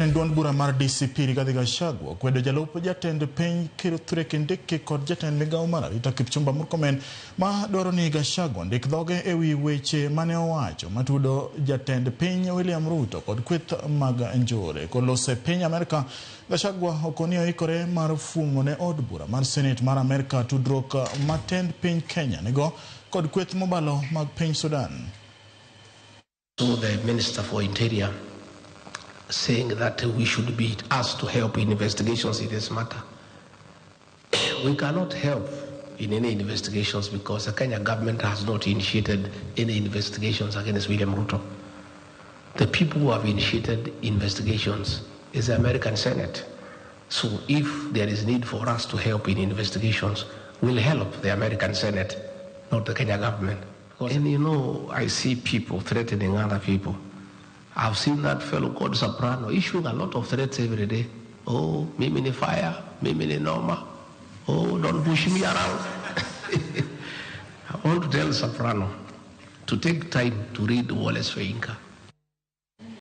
Duond bura mar DCP Rigathi Gachagua kwedo jalup jatend piny Kithure Kindiki kod jatend migawo mar arita Kipchumba Murkomen ma dwaro ni Gachagua ndik dhoge ewi weche mane owacho matudo jatend piny William Ruto kod kweth mag njore kolose piny Amerika. Gachagua okoni oikore mar fumo ne od bura mar Senate mar Amerika tudruok matend piny Kenya nigo kod kweth mobalo mag piny Sudan. So the Minister for Interior saying that we should be asked to help in investigations in this matter. We cannot help in any investigations because the Kenya government has not initiated any investigations against William Ruto. The people who have initiated investigations is the American Senate. So if there is need for us to help in investigations, we'll help the American Senate, not the Kenya government. And you know, I see people threatening other people. I've seen that fellow called Soprano issuing a lot of threats every day. Oh, mimi ni fire, mimi ni noma. Oh, don't push me around. I want to tell Soprano to take time to read Wallace Feinka.